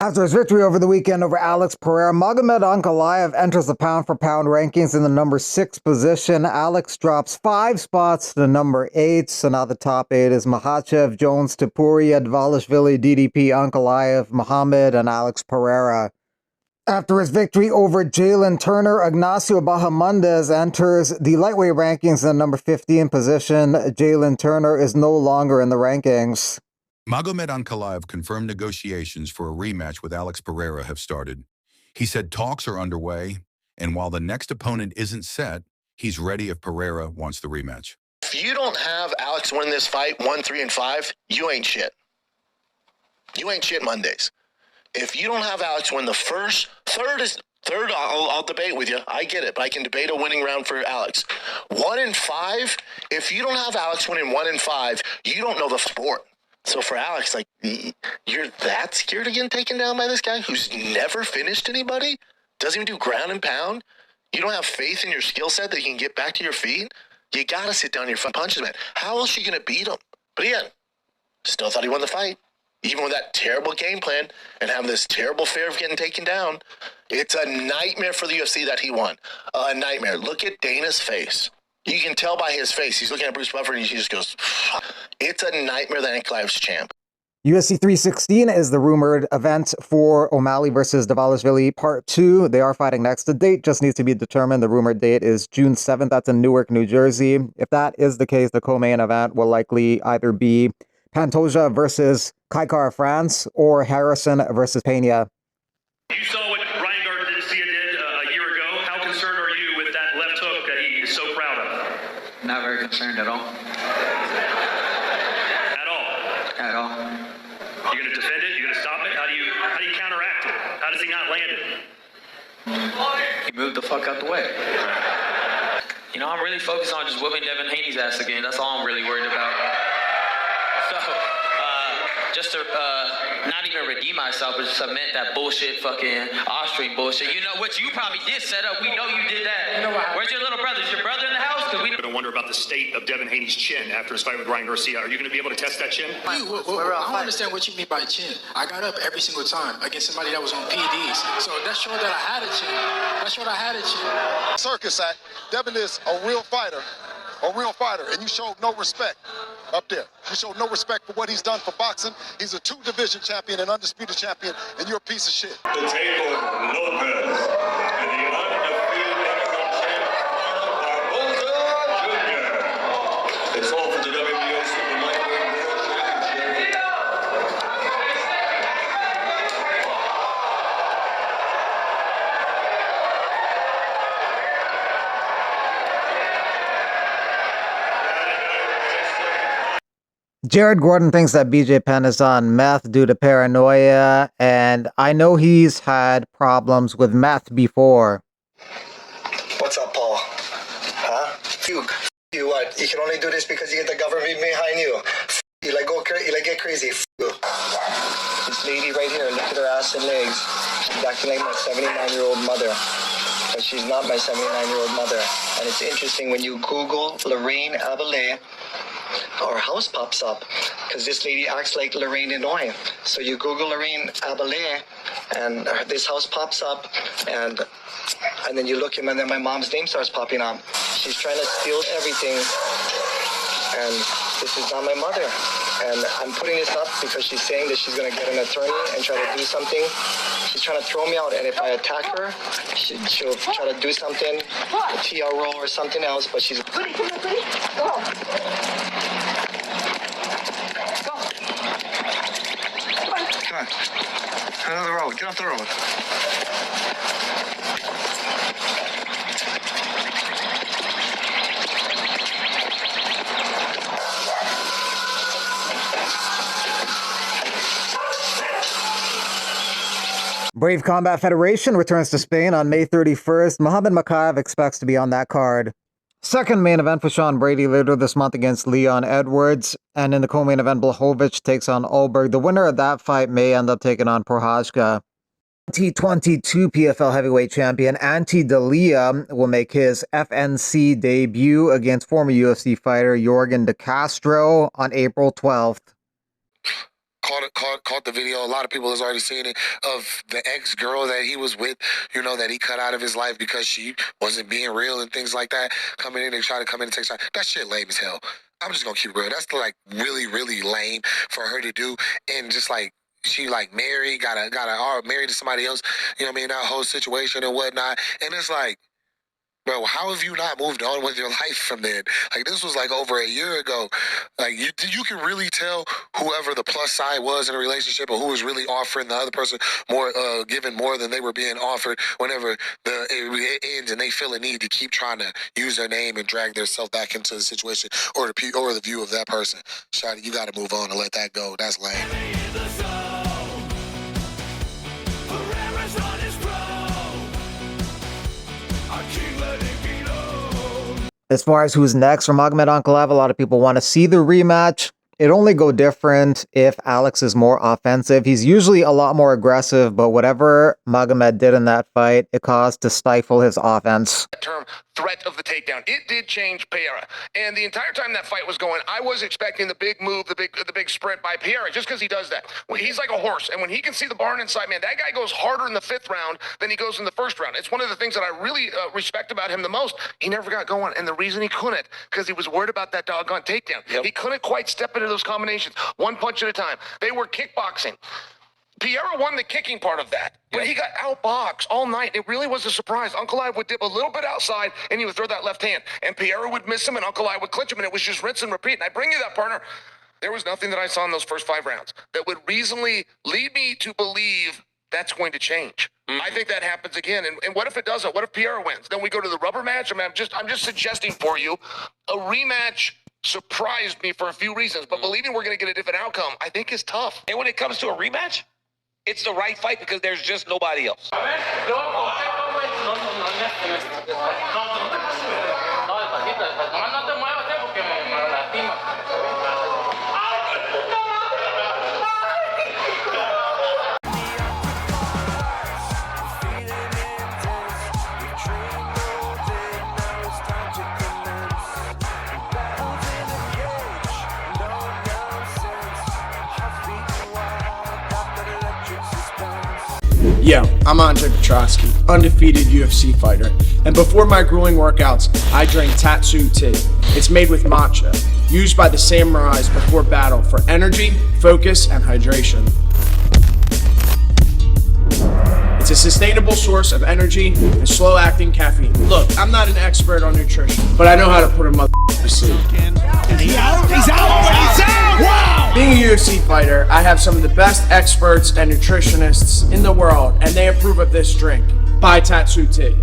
After his victory over the weekend over Alex Pereira, Magomed Ankalaev enters the pound-for-pound rankings in the number 6 position. Alex drops 5 spots to number 8, so now the top 8 is Makhachev, Jones, Topuria, Dvalishvili, DDP, Ankalaev, Muhammad, and Alex Pereira. After his victory over Jalen Turner, Ignacio Bahamondes enters the lightweight rankings in the number 15 position. Jalen Turner is no longer in the rankings. Magomed Ankalaev confirmed negotiations for a rematch with Alex Pereira have started. He said talks are underway, and while the next opponent isn't set, he's ready if Pereira wants the rematch. If you don't have Alex win this fight 1, 3, and 5, you ain't shit. You ain't shit Mondays. If you don't have Alex win the first, third, I'll debate with you. I get it, but I can debate a winning round for Alex. 1 and 5, if you don't have Alex winning 1 and 5, you don't know the sport. So for Alex, like, you're that scared of getting taken down by this guy who's never finished anybody? Doesn't even do ground and pound? You don't have faith in your skill set that you can get back to your feet? You got to sit down your punches, man. How else are you going to beat him? But again, still thought he won the fight. Even with that terrible game plan and having this terrible fear of getting taken down, it's a nightmare for the UFC that he won. A nightmare. Look at Dana's face. You can tell by his face. He's looking at Bruce Buffer and he just goes, it's a nightmare that Ankalaev's champ. UFC 316 is the rumored event for O'Malley versus Dvalishvili Part 2. They are fighting next. The date just needs to be determined. The rumored date is June 7th. That's in Newark, New Jersey. If that is the case, the co-main event will likely either be Pantoja versus Kaikar France or Harrison versus Pena. You saw what Ryan Garcia did a year ago. How concerned are you with that left hook that he is so proud of? Not very concerned at all. At all? At all. You're going to defend it? You're going to stop it? How do you counteract it? How does he not land it? He moved the fuck out the way. You know, I'm really focused on just whooping Devin Haney's ass again. That's all I'm really worried about. So, just to not even redeem myself, but submit that bullshit fucking Austrian bullshit. You know what you probably did set up. We know you did that. You know what? Where's your little brother? Is your brother in the house? Because we I'm going to wonder about the state of Devin Haney's chin after his fight with Ryan Garcia. Are you going to be able to test that chin? I don't understand what you mean by chin. I got up every single time against somebody that was on PDs. So that showed that I had a chin. That showed I had a chin. Circus act. Devin is a real fighter, and you showed no respect up there. You showed no respect for what he's done for boxing. He's a 2-division champion, an undisputed champion, and you're a piece of shit. The table, Lopez, and the undefeated heavyweight champ, Barboza Jr. It's all for the WBO Super Lightweight World Championship. Jared Gordon thinks that BJ Penn is on meth due to paranoia, and I know he's had problems with meth before. What's up, Paul? Huh? You what? You can only do this because you get the government behind you. You like get crazy. You. This lady right here, look at her ass and legs. She's acting like my 79-year-old mother. But she's not my 79-year-old mother. And it's interesting when you Google Lorraine Abelet, our house pops up because this lady acts like Lorraine Inouye. So you Google Lorraine Abelet and this house pops up, and then you look and then my mom's name starts popping up. She's trying to steal everything, and this is not my mother. And I'm putting this up because she's saying that she's going to get an attorney and try to do something. She's trying to throw me out, and if I attack her, she'll try to do something, a TRO or something else, but she's... Go. Come on. Get off the road. Get off the road. Brave Combat Federation returns to Spain on May 31st. Muhammad Makhachev expects to be on that card. Second main event for Sean Brady later this month against Leon Edwards. And in the co-main event, Blachowicz takes on Ulberg. The winner of that fight may end up taking on Prochazka. 2022 PFL heavyweight champion Ante D'Elia will make his FNC debut against former UFC fighter Jorgen De Castro on April 12th. caught the video. A lot of people has already seen it of the ex-girl that he was with, you know, that he cut out of his life because she wasn't being real and things like that. Coming in and trying to come in and take shots. That shit lame as hell. I'm just gonna keep it real. That's like really, really lame for her to do. And just like she like married, got married to somebody else, you know what I mean, that whole situation and whatnot. And it's like, bro, how have you not moved on with your life from then? Like, this was like over a year ago. Like, you can really tell whoever the plus side was in a relationship or who was really offering the other person more, giving more than they were being offered whenever it ends and they feel a need to keep trying to use their name and drag themselves back into the situation or the view of that person. Shawty, you got to move on and let that go. That's lame. As far as who's next for Magomed Ankalaev, a lot of people want to see the rematch. It only go different if Alex is more offensive. He's usually a lot more aggressive, but whatever Magomed did in that fight, it caused to stifle his offense. Term threat of the takedown. It did change Pereira. And the entire time that fight was going, I was expecting the big move, the big sprint by Pereira, just because he does that. When he's like a horse, and when he can see the barn inside, man, that guy goes harder in the 5th round than he goes in the 1st round. It's one of the things that I really respect about him the most. He never got going, and the reason he couldn't, because he was worried about that doggone takedown. Yep. He couldn't quite step into those combinations, one punch at a time. They were kickboxing. Pereira won the kicking part of that, but he got outboxed all night. It really was a surprise. Ankalaev would dip a little bit outside, and he would throw that left hand, and Pereira would miss him, and Ankalaev would clinch him, and it was just rinse and repeat. And I bring you that, partner. There was nothing that I saw in those first 5 rounds that would reasonably lead me to believe that's going to change. I think that happens again. And what if it doesn't? What if Pereira wins? Then we go to the rubber match. I mean, I'm just suggesting for you a rematch. Surprised me for a few reasons, but believing we're going to get a different outcome, I think is tough. And when it comes to a rematch, it's the right fight because there's just nobody else. Yo, I'm Andre Petrosky, undefeated UFC fighter, and before my grueling workouts, I drink Tatsu tea. It's made with matcha, used by the samurais before battle for energy, focus, and hydration. It's a sustainable source of energy and slow-acting caffeine. Look, I'm not an expert on nutrition, but I know how to put a mother to sleep. He's out! He's out! Wow! Being a UFC fighter, I have some of the best experts and nutritionists in the world, and they approve of this drink. Buy Tatsu tea.